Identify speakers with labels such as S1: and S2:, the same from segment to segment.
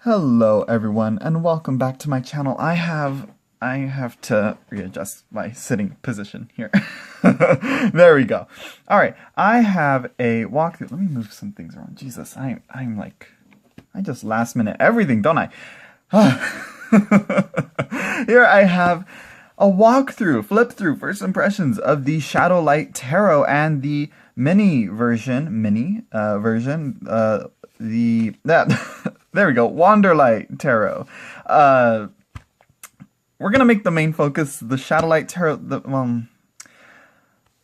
S1: Hello everyone and welcome back to my channel. I have to readjust my sitting position here. There we go. All right, I have a walkthrough. Let me move some things around. Jesus, I'm like I just last minute everything, don't I? Here I have a walkthrough, flip through, first impressions of the Shadowlight Tarot and the mini version, there we go, Wanderlight Tarot. We're gonna make the main focus the Shadowlight Tarot.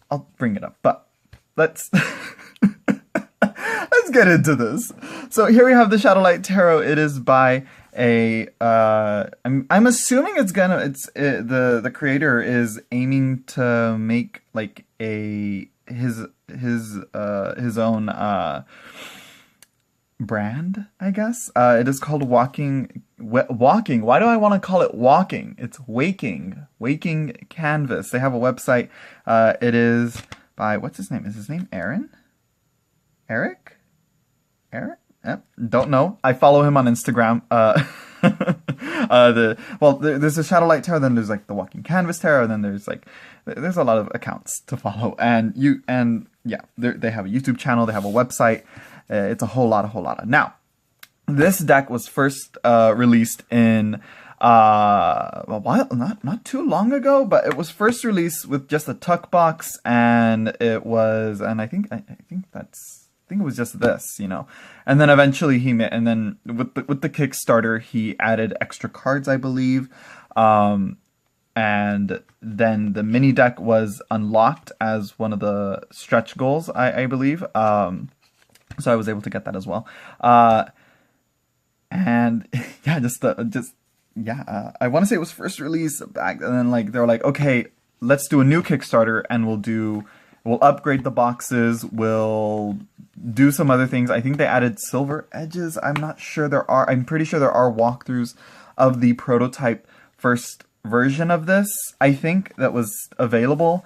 S1: I'll bring it up, but let's let's get into this. So here we have the Shadowlight Tarot. It is by a I'm assuming the creator is aiming to make like his own brand, I guess. It is called Walking. Why do I want to call it Walking? It's Waking Canvas. They have a website. It is by, what's his name? Is his name Aaron? Eric? Don't know. I follow him on Instagram. There's a Shadowlight Tarot, then there's like the Walking Canvas Tarot, and then there's a lot of accounts to follow. And they have a YouTube channel, they have a website. It's a whole lot. Now, this deck was first released in not too long ago, but it was first released with just a tuck box, and I think it was just this, and then eventually and then with the Kickstarter he added extra cards, I believe, and then the mini deck was unlocked as one of the stretch goals, I believe. So I was able to get that as well. And yeah, I want to say it was first released back, and then like they were like, okay, let's do a new Kickstarter, and we'll upgrade the boxes, we'll do some other things. I think they added silver edges. I'm pretty sure there are walkthroughs of the prototype first version of this, I think, that was available.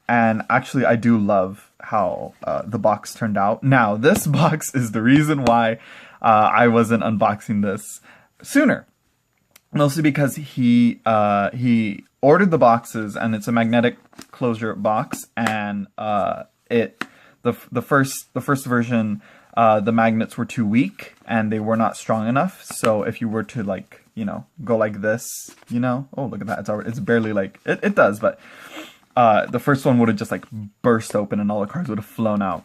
S1: And actually, I do love how the box turned out. Now, this box is the reason why I wasn't unboxing this sooner. Mostly because he ordered the boxes, and it's a magnetic closure box, and the first version, the magnets were too weak and they were not strong enough. So if you were to go like this, oh, look at that, it's barely like it does, but the first one would have just like burst open and all the cards would have flown out.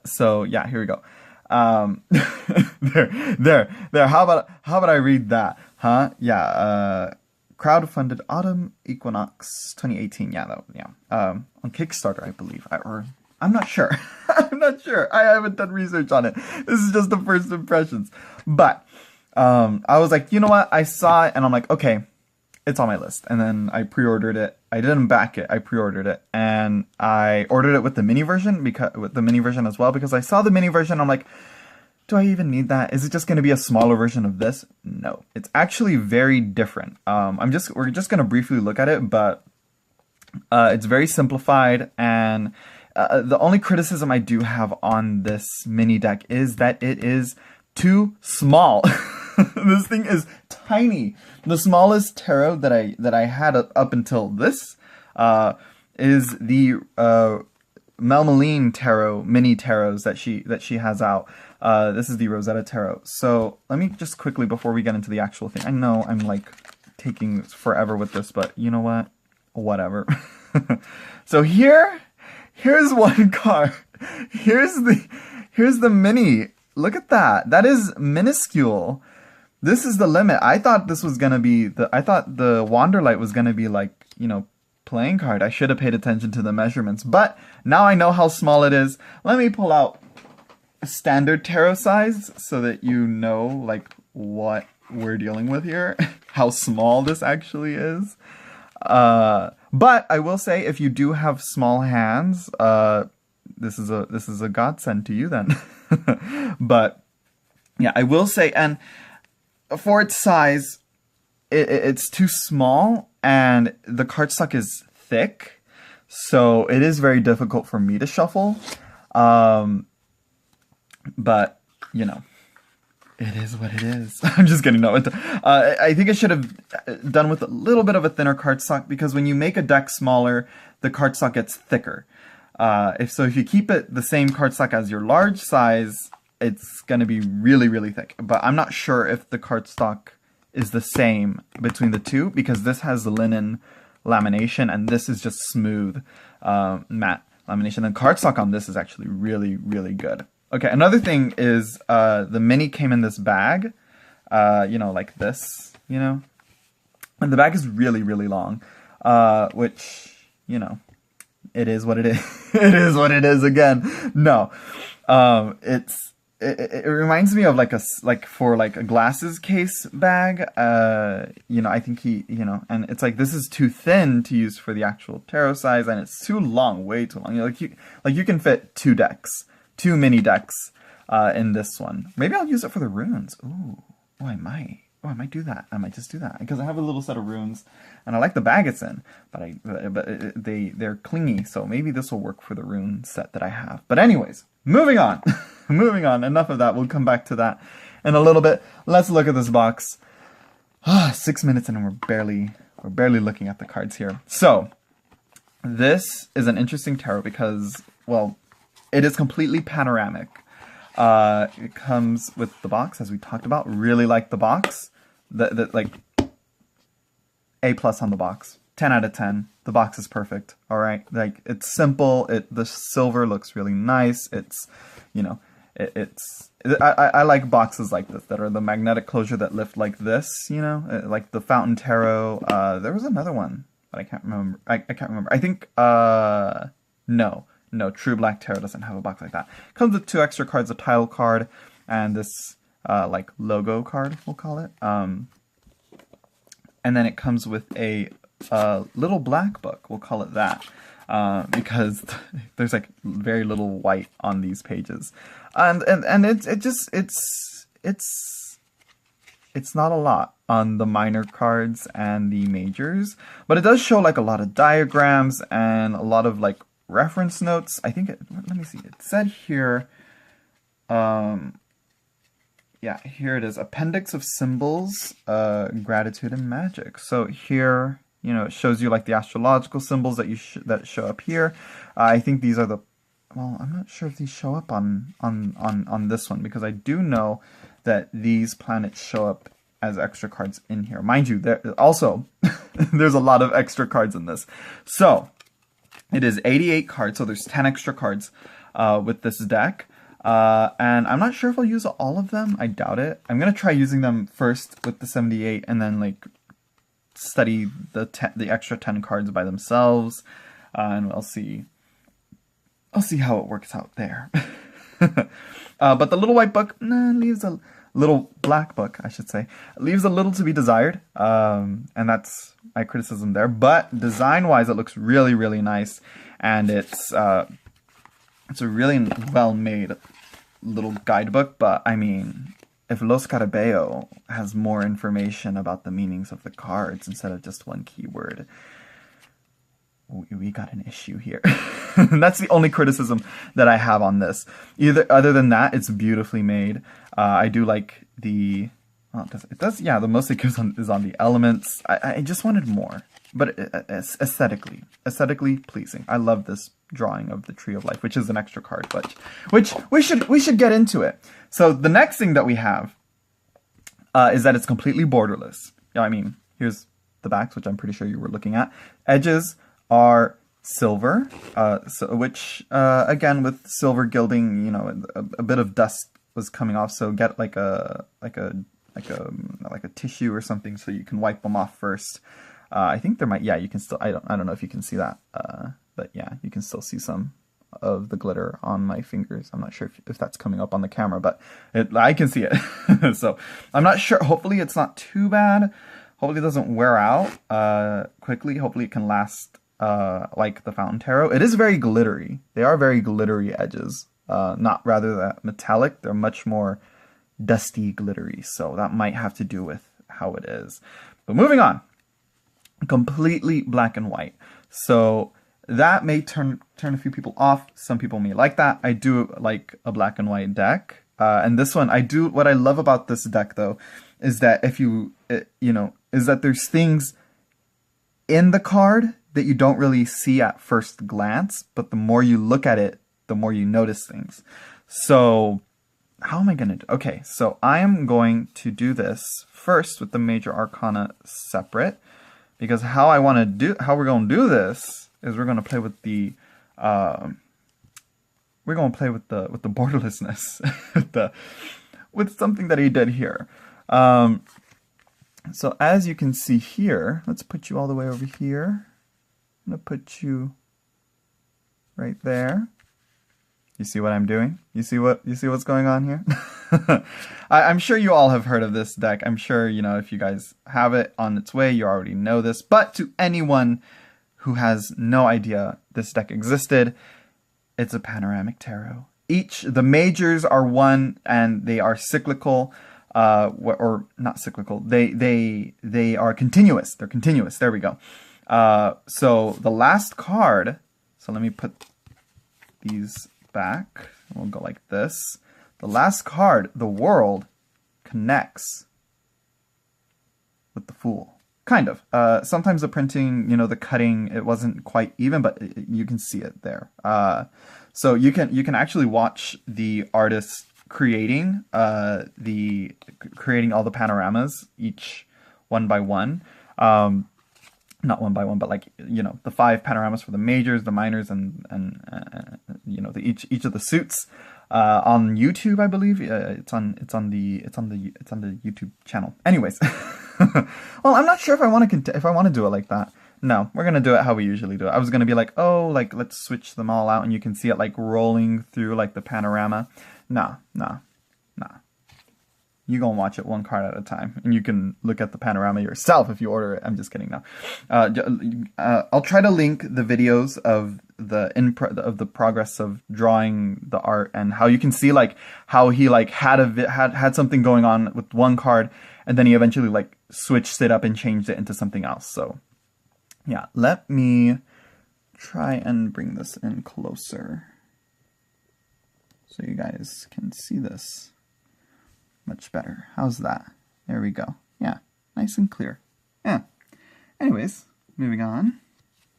S1: So yeah, here we go. There. How about I read that? Huh? Yeah. Crowdfunded Autumn Equinox 2018. On Kickstarter, I believe. I'm not sure. I'm not sure. I haven't done research on it. This is just the first impressions. But I was like, you know what? I saw it and I'm like, okay, it's on my list. And then I pre-ordered it. I didn't back it. I pre-ordered it, and I ordered it with the mini version as well, because I saw the mini version. I'm like, do I even need that? Is it just going to be a smaller version of this? No, it's actually very different. We're just going to briefly look at it, but it's very simplified, and the only criticism I do have on this mini deck is that it is too small. This thing is tiny. The smallest tarot that I had up until this is the Melmeline tarot, mini tarots that she has out. This is the Rosetta Tarot. So let me just quickly, before we get into the actual thing, I know I'm like taking forever with this, but you know what? Whatever. So here's one card. Here's the mini. Look at that. That is minuscule. This is the limit. I thought this was gonna be I thought the Wanderlight was gonna be like, playing card. I should have paid attention to the measurements, but now I know how small it is. Let me pull out a standard tarot size so that you know like what we're dealing with here, how small this actually is. But I will say, if you do have small hands, this is a godsend to you then. But yeah, I will say, and for its size, it's too small, and the cardstock is thick, so it is very difficult for me to shuffle. But It is what it is. I'm just kidding. No, I think it should have done with a little bit of a thinner cardstock, because when you make a deck smaller, the cardstock gets thicker. If you keep it the same cardstock as your large size, it's going to be really, really thick. But I'm not sure if the cardstock is the same between the two, because this has linen lamination and this is just smooth matte lamination. And cardstock on this is actually really, really good. Okay, another thing is the mini came in this bag, you know, like this, you know, and the bag is really, really long, which, you know, it is what it is. It is what it is again. No, it reminds me of like for a glasses case bag. You know, I think you know, and it's like, this is too thin to use for the actual tarot size, and it's too long, way too long. You know, you can fit 2 decks. 2 mini decks in this one. Maybe I'll use it for the runes. Ooh, I might. Oh, I might do that. I might just do that, because I have a little set of runes, and I like the bag it's in. But they're clingy, so maybe this will work for the rune set that I have. But anyways, moving on. Moving on. Enough of that. We'll come back to that in a little bit. Let's look at this box. 6 minutes and we're barely looking at the cards here. So this is an interesting tarot because, well, it is completely panoramic. It comes with the box, as we talked about. Really like the box. Like, A+ on the box. 10 out of 10. The box is perfect. All right, like, it's simple. The silver looks really nice. It's, you know, I like boxes like this that are the magnetic closure that lift like this. You know, like the Fountain Tarot. There was another one, but I can't remember. I can't remember. I think No, True Black Tarot doesn't have a box like that. Comes with 2 extra cards, a title card, and this, like, logo card, we'll call it. And then it comes with a little black book, we'll call it that, because there's, like, very little white on these pages. And it's not a lot on the minor cards and the majors, but it does show, like, a lot of diagrams and a lot of, like, reference notes. I think let me see. It said here, yeah, here it is. Appendix of symbols, gratitude and magic. So here, you know, it shows you like the astrological symbols that that show up here. I think these are the, well, I'm not sure if these show up on this one, because I do know that these planets show up as extra cards in here. Mind you, there also there's a lot of extra cards in this. So it is 88 cards, so there's 10 extra cards with this deck. And I'm not sure if I'll use all of them. I doubt it. I'm going to try using them first with the 78 and then like study the extra 10 cards by themselves. And I'll see how it works out there. But the little white book leaves a little black book, I should say, leaves a little to be desired. And that's my criticism there. But design-wise, it looks really, really nice. And it's a really well-made little guidebook. But, I mean, if Los Carabeo has more information about the meanings of the cards instead of just one keyword, we got an issue here. That's the only criticism that I have on this. Other than that, it's beautifully made. I do like the, well, it does, yeah, the mostly is on the elements. I just wanted more, but aesthetically pleasing. I love this drawing of the Tree of Life, which is an extra card, but which we should get into it. So the next thing that we have is that it's completely borderless. Yeah, I mean, here's the backs, which I'm pretty sure you were looking at. Edges are silver, which again, with silver gilding, you know, a bit of dust was coming off, so get like a tissue or something so you can wipe them off first. I think there might, yeah, you can still, I don't know if you can see that, but yeah, you can still see some of the glitter on my fingers. I'm not sure if that's coming up on the camera, but I can see it. So I'm not sure. Hopefully it's not too bad. Hopefully it doesn't wear out quickly. Hopefully it can last like the Fountain Tarot. It is very glittery. They are very glittery edges. Not rather that metallic. They're much more dusty, glittery. So that might have to do with how it is. But moving on. Completely black and white. So that may turn a few people off. Some people may like that. I do like a black and white deck. And this one, what I love about this deck though, is that is that there's things in the card that you don't really see at first glance, but the more you look at it, the more you notice things. So how am I going to do? Okay, so I am going to do this first with the major arcana separate, because how we're going to do this is we're going to play with the borderlessness with something that he did here. So as you can see here, let's put you all the way over here. I'm going to put you right there. You see what I'm doing? You see what's going on here? I'm sure you all have heard of this deck. I'm sure, if you guys have it on its way, you already know this. But to anyone who has no idea this deck existed, it's a panoramic tarot. The majors are one, and they are cyclical, or not cyclical. They are continuous. They're continuous. There we go. So the last card. So let me put these back. We'll go like this. The last card, the World, connects with the Fool. Kind of. Sometimes the printing, the cutting, it wasn't quite even, but you can see it there. So you can actually watch the artist creating all the panoramas, each one by one. Not one by one, but the 5 panoramas for the majors, the minors, and each of the suits. On YouTube, I believe it's on the YouTube channel. Anyways, well, I'm not sure if I want to do it like that. No, we're gonna do it how we usually do it. I was gonna be like, oh, let's switch them all out, and you can see it rolling through the panorama. Nah. You gonna watch it one card at a time, and you can look at the panorama yourself if you order it. I'm just kidding now. I'll try to link the videos of the progress of drawing the art, and how you can see how he had something going on with one card, and then he eventually switched it up and changed it into something else. So yeah, let me try and bring this in closer so you guys can see this much better. How's that? There we go. Yeah, nice and clear. Yeah. Anyways, moving on.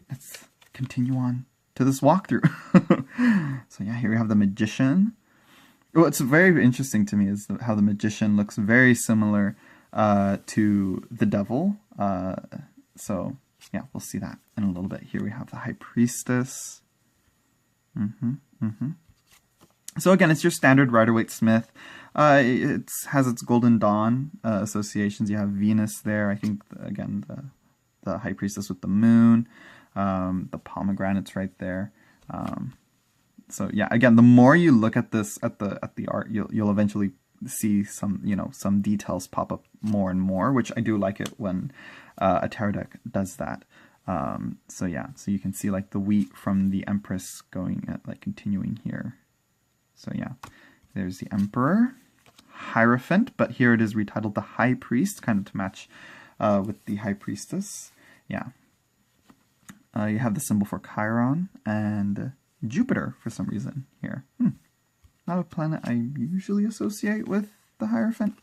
S1: Let's continue on to this walkthrough. So yeah, here we have the Magician. What's very interesting to me is how the Magician looks very similar to the Devil. So yeah, we'll see that in a little bit. Here we have the High Priestess. So again, it's your standard Rider-Waite-Smith. It has its Golden Dawn associations. You have Venus there. I think, again, the High Priestess with the Moon. The pomegranates right there. So yeah, again, the more you look at this, at the art, you'll eventually see some details pop up more and more, which I do like it when a tarot deck does that. So yeah, so you can see the wheat from the Empress going at continuing here. So yeah, there's the Emperor, Hierophant, but here it is retitled the High Priest, kind of to match with the High Priestess. Yeah. You have the symbol for Chiron and Jupiter for some reason here. Not a planet I usually associate with the Hierophant.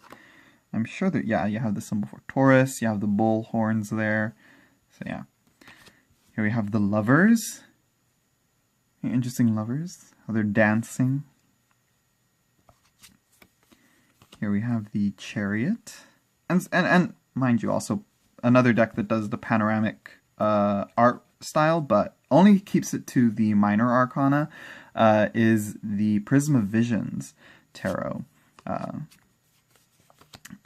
S1: I'm sure that, yeah, you have the symbol for Taurus, you have the bull horns there. So yeah. Here we have the Lovers. Interesting lovers, how they're dancing. Here we have the Chariot. And mind you, also another deck that does the panoramic art style, but only keeps it to the minor arcana, is the Prism of Visions tarot.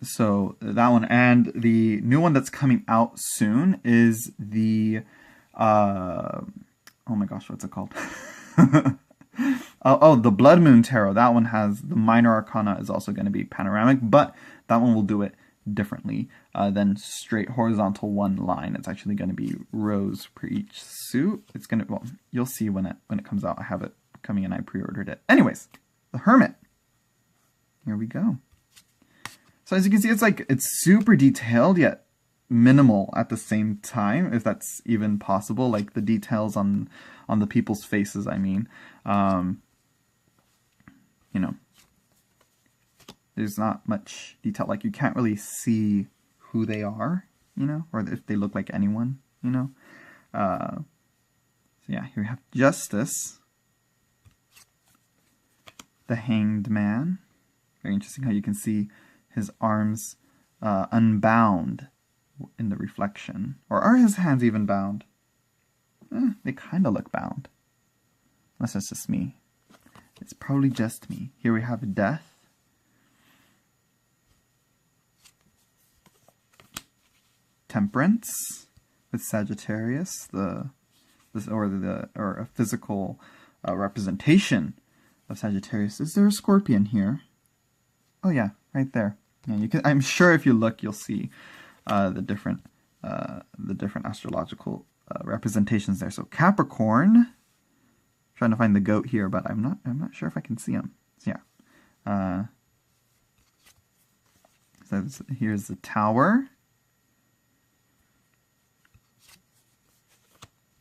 S1: So that one, and the new one that's coming out soon is the oh my gosh, what's it called? Oh, the Blood Moon Tarot. That one has the minor arcana is also going to be panoramic, but that one will do it differently than straight horizontal one line. It's actually going to be rows per each suit. It's going to, well, you'll see when it comes out. I have it coming in. I pre-ordered it. Anyways, the Hermit. Here we go. So as you can see, it's super detailed yet minimal at the same time, if that's even possible. The details on the people's faces, I mean. You know, there's not much detail. Like, you can't really see who they are, you know, or if they look like anyone, you know. So yeah, here we have Justice, the Hanged Man. Very interesting how you can see his arms unbound in the reflection. Or are his hands even bound? They kind of look bound. Unless that's just me. It's probably just me. Here we have Death. Temperance with Sagittarius, or a physical representation of Sagittarius. Is there a scorpion here? Oh yeah, right there. Yeah, you can. I'm sure if you look, you'll see the different astrological representations there. So Capricorn. Trying to find the goat here, but I'm not sure if I can see him. So yeah. So here's the Tower.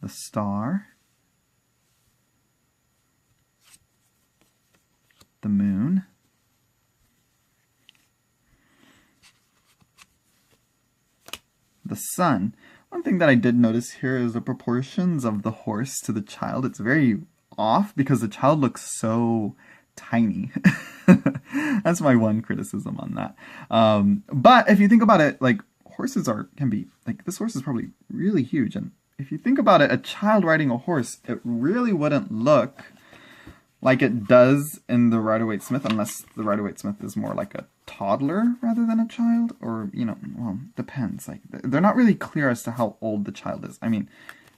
S1: The Star. The Moon. The Sun. One thing that I did notice here is the proportions of the horse to the child. It's very off because the child looks so tiny. That's my one criticism on that. But if you think about it, like, horses can be, like, this horse is probably really huge, and if you think about it, a child riding a horse, it really wouldn't look like it does in the Rider-Waite-Smith, unless the Rider-Waite-Smith is more like a toddler rather than a child, or, you know, well, depends. Like, they're not really clear as to how old the child is. I mean,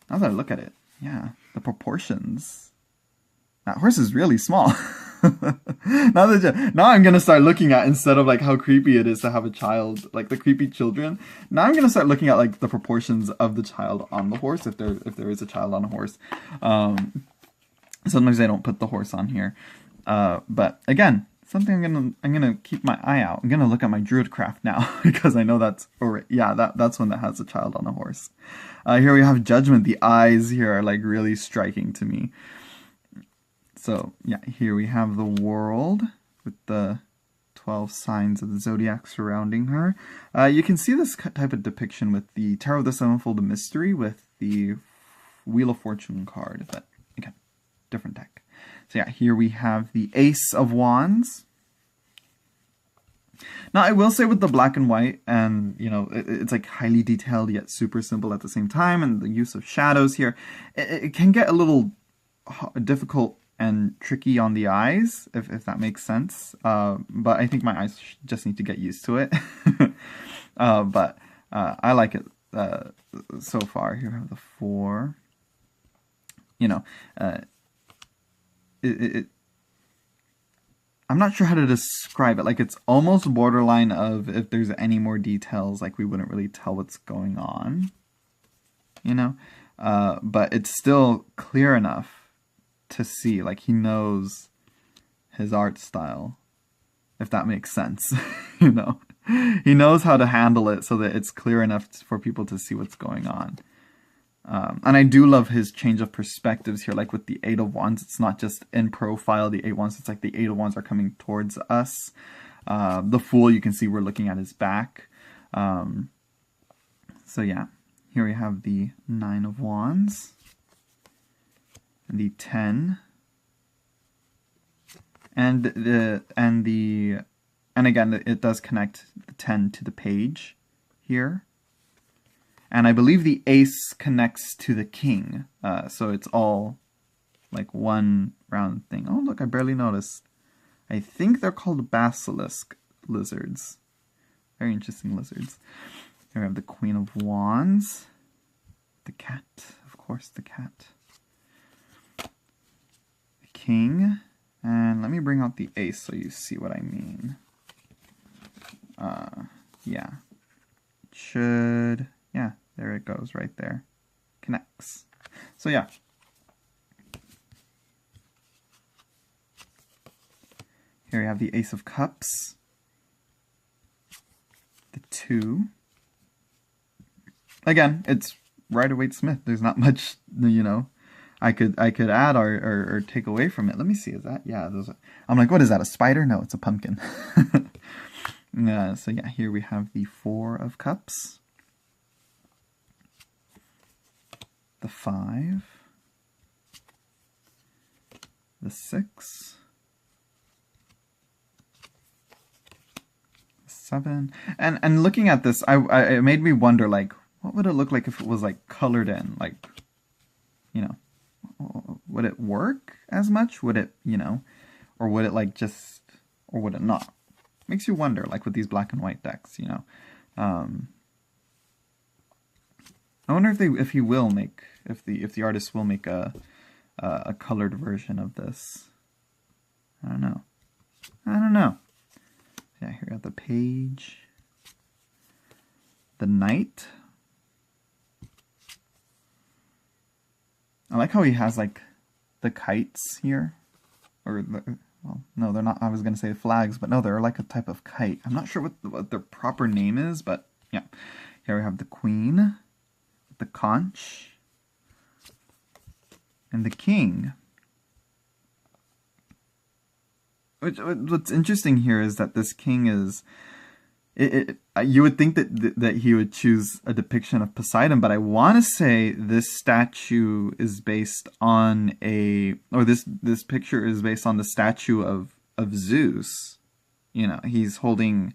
S1: now that I look at it, yeah, the proportions. That horse is really small. Now I'm gonna start looking at, instead of like how creepy it is to have a child, like the creepy children. Now I'm gonna start looking at like the proportions of the child on the horse, if there is a child on a horse. Sometimes I don't put the horse on here, but again, something I'm gonna keep my eye out. I'm gonna look at my Druidcraft now because I know that's that's one that has a child on a horse. Here we have Judgment. The eyes here are like really striking to me. So yeah, here we have the World with the 12 signs of the zodiac surrounding her. You can see this type of depiction with the Tarot of the Sevenfold Mystery with the Wheel of Fortune card. But again, different deck. So yeah, here we have the Ace of Wands. Now, I will say with the black and white, and, you know, it's like highly detailed yet super simple at the same time, and the use of shadows here, it can get a little difficult and tricky on the eyes, if that makes sense. But I think my eyes just need to get used to it. But I like it so far. Here we have the 4. You know, I'm not sure how to describe it. Like, it's almost borderline of, if there's any more details, like, we wouldn't really tell what's going on. You know? But it's still clear enough to see, like, he knows his art style, if that makes sense. You know, he knows how to handle it so that it's clear enough for people to see what's going on. And I do love his change of perspectives here, like with the 8 of Wands. It's not just in profile, the 8 of Wands, it's like the 8 of Wands are coming towards us. The Fool, you can see we're looking at his back. So yeah, here we have the 9 of Wands. The 10, and again, it does connect the 10 to the page here, and I believe the Ace connects to the King, so it's all like one round thing. Oh look, I barely noticed. I think they're called basilisk lizards. Very interesting lizards. Here we have the Queen of Wands, the cat, of course, the cat. King, and let me bring out the Ace so you see what I mean. Yeah, it should, yeah, there it goes right there, connects. So yeah, here we have the Ace of Cups, the 2. Again, it's Rider-Waite-Smith. There's not much, you know, I could add or take away from it. Let me see. Is that, yeah? Those. I'm like, what is that? A spider? No, it's a pumpkin. So yeah, here we have the 4 of Cups, the 5, the 6, the 7, and looking at this, it made me wonder, like, what would it look like if it was like colored in, like, you know, would it work as much? Would it, you know, or would it like just, or would it not? Makes you wonder, like with these black and white decks, you know. I wonder if he will make, if the artist will make a colored version of this. I don't know. Yeah, here we have the Page, the Knight. I like how he has like the kites here, or the, well, no, they're not. I was gonna say flags, but no, they're like a type of kite. I'm not sure what their proper name is, but yeah. Here we have the Queen, the Conch, and the King. What's interesting here is that this king is, you would think that he would choose a depiction of Poseidon, but I want to say this statue is based on this picture is based on the statue of Zeus. You know, he's holding,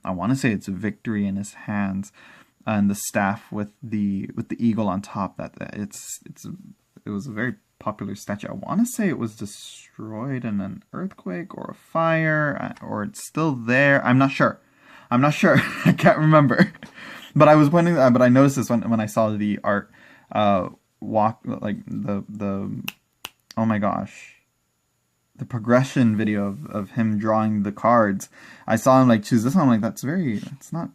S1: I want to say it's a victory in his hands, and the staff with the eagle on top. It was a very popular statue. I want to say it was destroyed in an earthquake or a fire, or it's still there. I'm not sure. I can't remember. But I was wondering. But I noticed this when I saw the art walk, like the oh my gosh, the progression video of him drawing the cards. I saw him like choose this one. I'm like, that's not.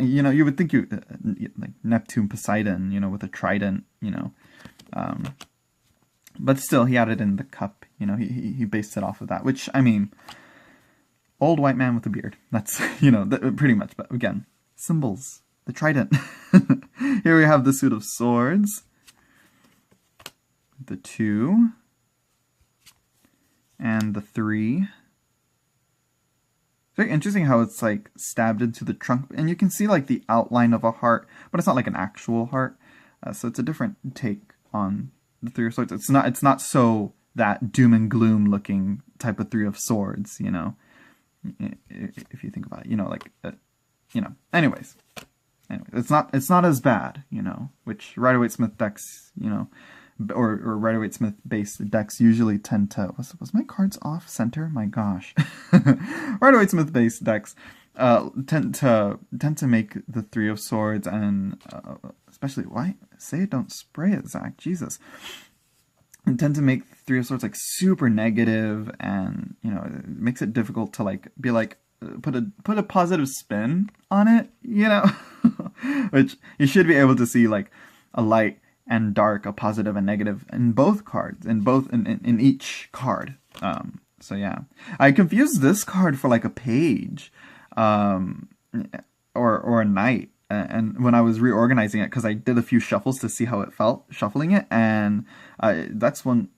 S1: You know, you would think like Neptune, Poseidon, you know, with a trident, you know. But still, he added in the cup, you know, he based it off of that, which, I mean, old white man with a beard. That's, you know, pretty much. But again, symbols, the trident. Here we have the suit of swords, the 2, and the 3. Very interesting how it's like stabbed into the trunk, and you can see like the outline of a heart, but it's not like an actual heart. So it's a different take on the 3 of Swords. It's not so that doom and gloom looking type of 3 of Swords, you know. If you think about it, you know, like, you know. Anyways, it's not as bad, you know. Which Rider-Waite-Smith decks, you know, or Rider-Waite-Smith based decks usually tend to. Was my cards off center? My gosh, Rider-Waite-Smith based decks tend to make the 3 of Swords, and especially, why say it, don't spray it, Zach, Jesus, and tend to make 3 of Swords like super negative, and you know, it makes it difficult to like be like put a positive spin on it, you know. Which you should be able to see like a light and dark, a positive and negative in both cards, in each card. So yeah, I confused this card for like a page, or a knight, and when I was reorganizing it, because I did a few shuffles to see how it felt shuffling it, and that's one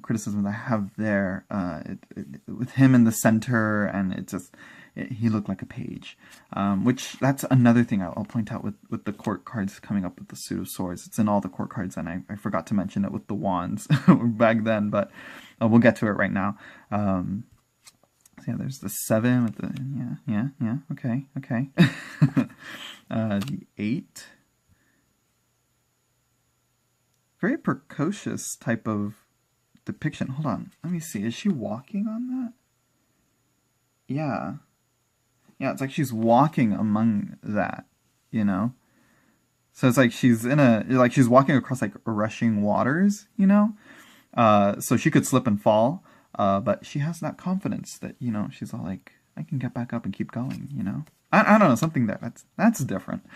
S1: criticism that I have there, with him in the center, and he looked like a page, which that's another thing I'll point out with the court cards coming up with the suit of swords. It's in all the court cards, and I forgot to mention it with the wands back then, but we'll get to it right now. So yeah, there's the 7 with the, yeah, okay. The 8. Very precocious type of depiction. Hold on, let me see. Is she walking on that? Yeah, it's like she's walking among that, you know? So it's like she's she's walking across like rushing waters, you know? So she could slip and fall. But she has that confidence that, you know, she's all like, I can get back up and keep going, you know? I don't know, something there. That's different.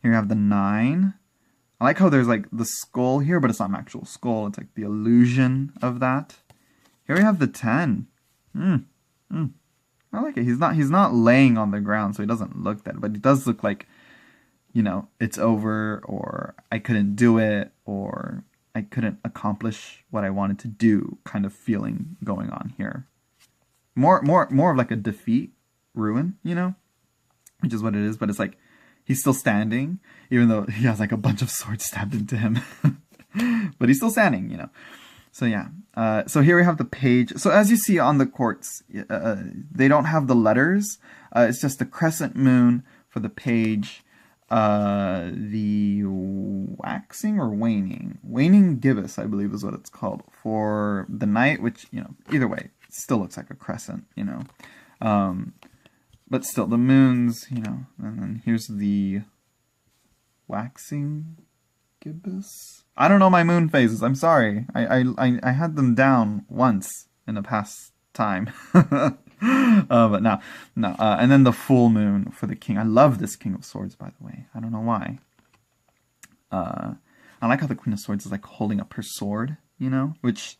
S1: Here you have the 9. I like how there's like the skull here, but it's not an actual skull. It's like the illusion of that. Here we have the 10. I like it. He's not laying on the ground, so he doesn't look dead, but he does look like, you know, it's over, or I couldn't do it, or I couldn't accomplish what I wanted to do kind of feeling going on here. More of like a defeat, ruin, you know, which is what it is. But it's like he's still standing, even though he has like a bunch of swords stabbed into him. But he's still standing, you know. So yeah. So here we have the page. So as you see on the quartz, they don't have the letters. It's just the crescent moon for the page. The waxing or waning gibbous, I believe is what it's called, for the night, which, you know, either way, it still looks like a crescent, you know. But still, the moons, you know, and then here's the waxing gibbous. I don't know my moon phases, I'm sorry. I had them down once in the past time. But no. And then the full moon for the king. I love this King of Swords, by the way. I don't know why. I like how the Queen of Swords is like holding up her sword, you know? Which,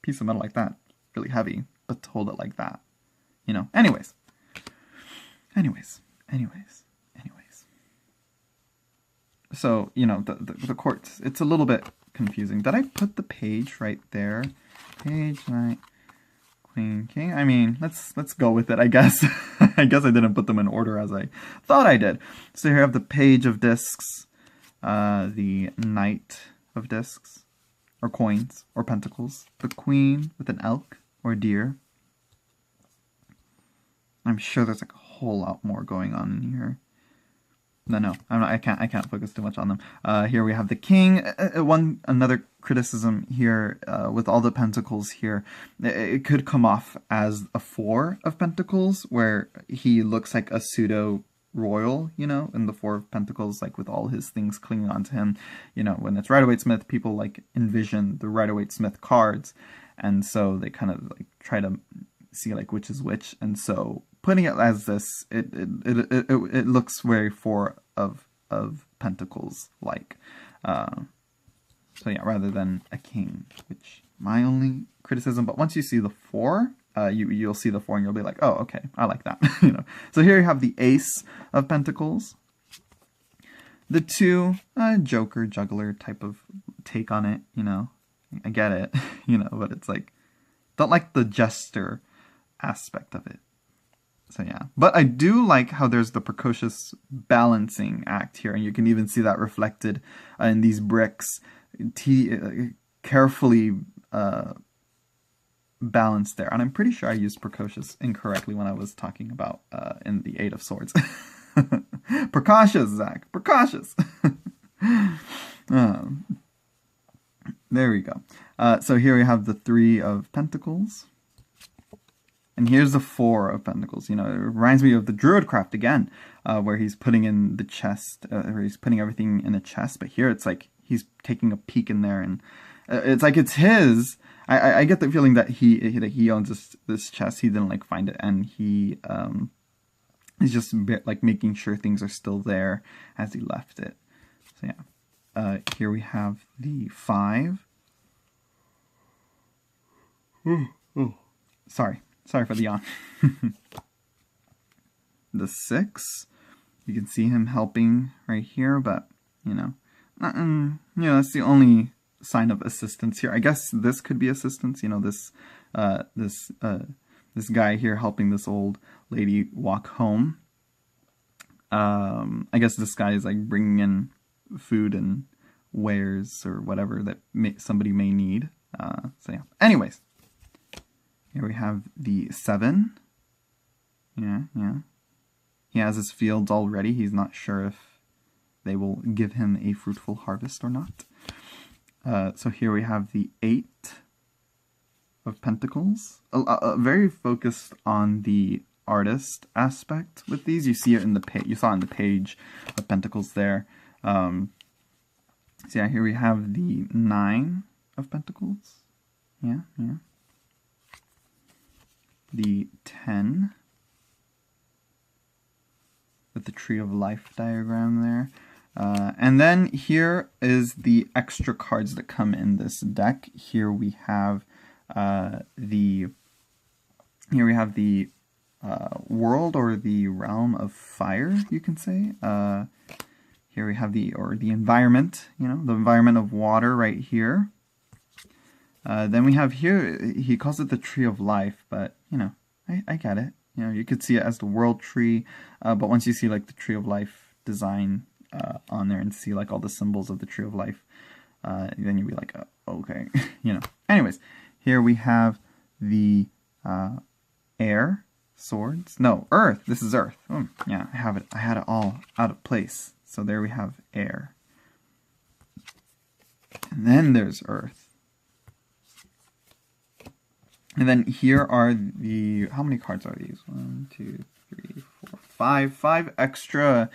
S1: piece of metal like that, really heavy, but to hold it like that, you know? Anyways. So, you know, the quartz, it's a little bit confusing. Did I put the page right there? Page, knight, queen, king. I mean, let's go with it, I guess. I guess I didn't put them in order as I thought I did. So here I have the page of discs, the knight of discs, or coins, or pentacles, the queen with an elk or deer. I'm sure there's like a whole lot more going on in here. No, I can't focus too much on them. Here we have the king. Another criticism here with all the pentacles here, it could come off as a 4 of pentacles, where he looks like a pseudo royal, you know, in the 4 of pentacles, like with all his things clinging onto him. You know, when it's Rider-Waite-Smith, people like envision the Rider-Waite-Smith cards, and so they kind of like try to see like which is which, and so putting it as this, it looks very 4 of pentacles like. So yeah, rather than a king, which my only criticism. But once you see the 4, you'll see the 4 and you'll be like, oh, okay, I like that. You know. So here you have the Ace of Pentacles. The 2, Joker, juggler type of take on it. You know, I get it. You know, but it's like, don't like the jester aspect of it. So yeah, but I do like how there's the precocious balancing act here, and you can even see that reflected in these bricks, carefully balanced there. And I'm pretty sure I used precocious incorrectly when I was talking about in the 8 of Swords. Precautious, Zach, precautious. There we go. So here we have the 3 of Pentacles. And here's the 4 of Pentacles. You know, it reminds me of the Druidcraft again, where he's putting in the chest, or he's putting everything in a chest. But here it's like he's taking a peek in there, and it's like it's his. I get the feeling that he owns this chest. He didn't like find it, and he's just like making sure things are still there as he left it. So yeah, here we have the 5. Sorry for the yawn. The 6, you can see him helping right here, but you know, that's the only sign of assistance here. I guess this could be assistance. You know, this guy here helping this old lady walk home. I guess this guy is like bringing in food and wares or whatever that somebody may need. So yeah. Anyways. Here we have the 7. Yeah. He has his fields all ready. He's not sure if they will give him a fruitful harvest or not. So here we have the 8 of Pentacles. Very focused on the artist aspect with these. You see it in the you saw in the page of Pentacles there. So yeah, here we have the 9 of Pentacles. Yeah. The 10 with the Tree of Life diagram there. And then here is the extra cards that come in this deck. Here we have the world, or the realm of fire, you can say. Here we have the environment, you know, the environment of water right here. Then we have here, he calls it the tree of life, but, you know, I get it. You know, you could see it as the world tree, but once you see like the tree of life design on there and see like all the symbols of the tree of life, then you'll be like, oh, okay, you know. Anyways, here we have the air, swords, no, earth. This is earth. Oh, yeah, I had it all out of place. So there we have air. And then there's earth. And then here are the, how many cards are these? 1, 2, 3, 4, 5. 5 extra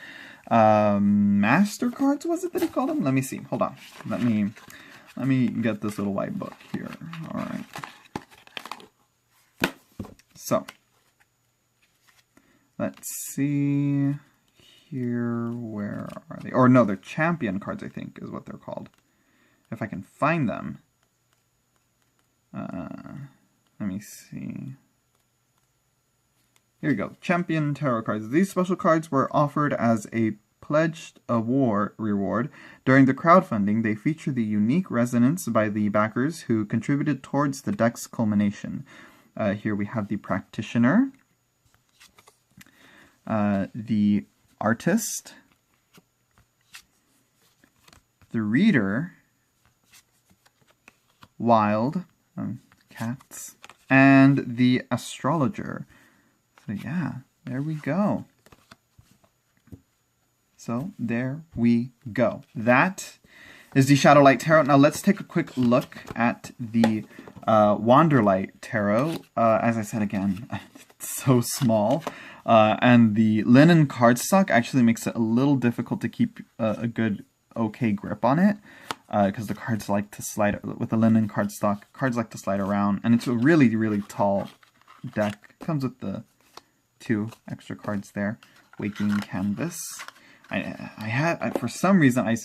S1: master cards, was it that he called them? Let me see. Hold on. Let me get this little white book here. All right. So, let's see here. Where are they? Or no, they're champion cards, I think, is what they're called. If I can find them. Let me see. Here we go. Champion tarot cards. These special cards were offered as a pledged reward during the crowdfunding. They feature the unique resonance by the backers who contributed towards the deck's culmination. Here we have the practitioner, the artist, the reader, wild, cats, and the astrologer. So yeah, there we go. So there we go. That is the Shadowlight Tarot. Now let's take a quick look at the Wanderlight Tarot. As I said again, it's so small. And the linen cardstock actually makes it a little difficult to keep a good, okay grip on it. Because the cards like to slide, with the linen cardstock, cards like to slide around. And it's a really, really tall deck. Comes with the 2 extra cards there. Waking Canvas. For some reason, I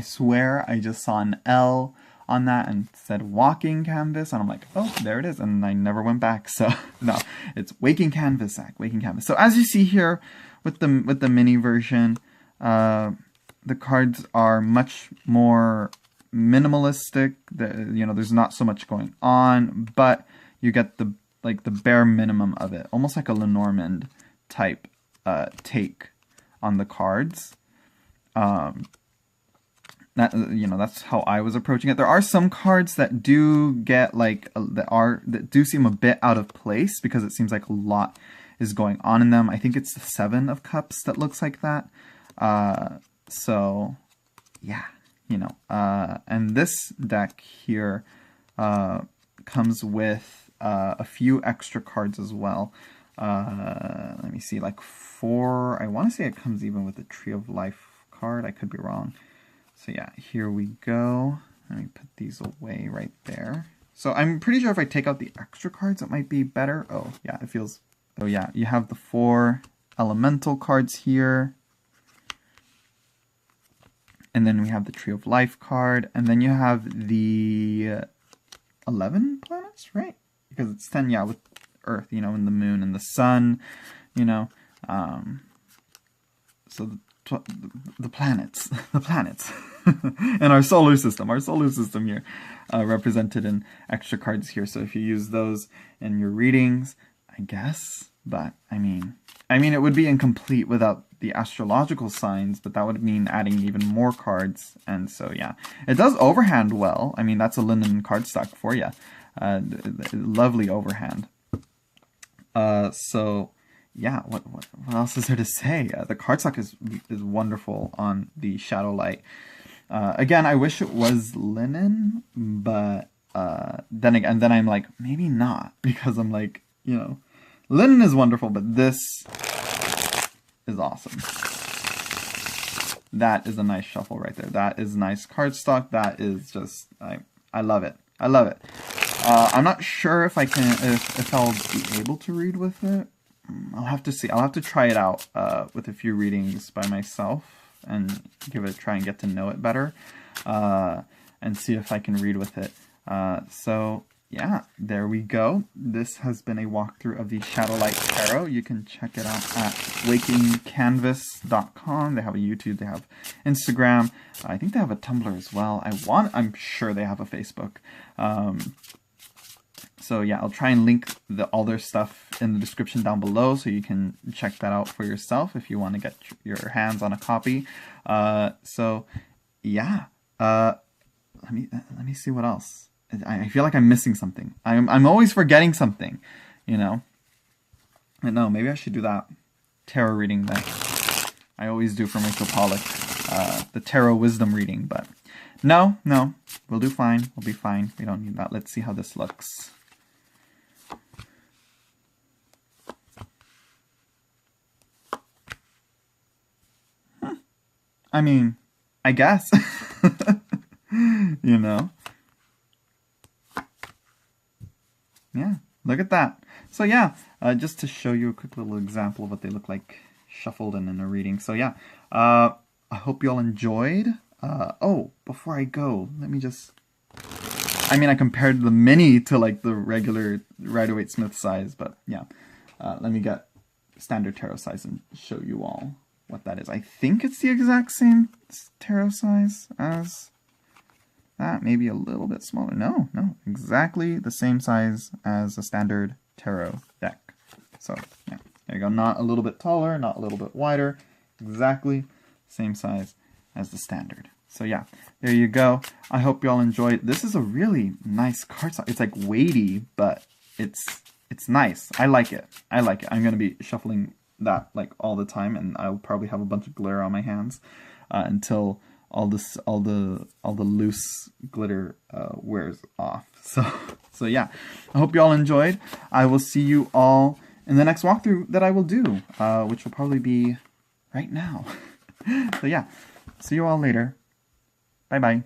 S1: swear I just saw an L on that and said Walking Canvas. And I'm like, oh, there it is. And I never went back. So, no, it's Waking Canvas, Zach. Waking Canvas. So as you see here with the mini version, the cards are much more minimalistic. You know, there's not so much going on, but you get the bare minimum of it, almost like a Lenormand type take on the cards. That, you know, that's how I was approaching it. There are some cards that do get like that do seem a bit out of place because it seems like a lot is going on in them. I think it's the 7 of Cups that looks like that. So yeah, you know, and this deck here comes with a few extra cards as well. Let me see, like 4, I want to say it comes even with the Tree of Life card. I could be wrong. So yeah, here we go. Let me put these away right there. So I'm pretty sure if I take out the extra cards, it might be better. Oh yeah, it feels, oh yeah, you have the 4 elemental cards here. And then we have the Tree of Life card. And then you have the 11 planets, right? Because it's 10, yeah, with Earth, you know, and the Moon and the Sun, you know. So the planets, and our solar system here, represented in extra cards here. So if you use those in your readings, I guess, but I mean, it would be incomplete without the astrological signs, but that would mean adding even more cards. And so, yeah, it does overhand well. I mean, that's a linen cardstock for you. Lovely overhand. So yeah, what else is there to say? The cardstock is wonderful on the Shadowlight. Again, I wish it was linen, but then I'm like, maybe not, because I'm like, you know, linen is wonderful, but this is awesome. That is a nice shuffle right there. That is nice cardstock. That is just, I love it. I love it. I'm not sure if if I'll be able to read with it. I'll have to see. I'll have to try it out with a few readings by myself and give it a try and get to know it better, and see if I can read with it. So yeah, there we go. This has been a walkthrough of the Shadowlight Tarot. You can check it out at wakingcanvas.com. They have a YouTube, they have Instagram. I think they have a Tumblr as well. I'm sure they have a Facebook. So yeah, I'll try and link all their stuff in the description down below, so you can check that out for yourself if you want to get your hands on a copy. So yeah, let me see what else. I feel like I'm missing something. I'm always forgetting something, you know. I know, maybe I should do that tarot reading that I always do from Rachel Pollack, the tarot wisdom reading. But no, we'll do fine. We'll be fine. We don't need that. Let's see how this looks. I mean, I guess. You know? Yeah, look at that. So yeah, just to show you a quick little example of what they look like shuffled and in a reading. So yeah, I hope you all enjoyed. Oh, before I go, let me just... I mean, I compared the mini to like the regular Rider-Waite-Smith size, but yeah. Let me get standard tarot size and show you all what that is. I think it's the exact same tarot size as that, maybe a little bit smaller. No, exactly the same size as a standard tarot deck. So yeah, there you go. Not a little bit taller, not a little bit wider, exactly same size as the standard. So yeah, there you go. I hope you all enjoyed. This is a really nice card. It's like weighty, but it's nice. I like it. I'm gonna be shuffling that like all the time, and I'll probably have a bunch of glitter on my hands until all the loose glitter wears off. So yeah, I hope you all enjoyed. I will see you all in the next walkthrough that I will do, which will probably be right now. So yeah, see you all later. Bye bye.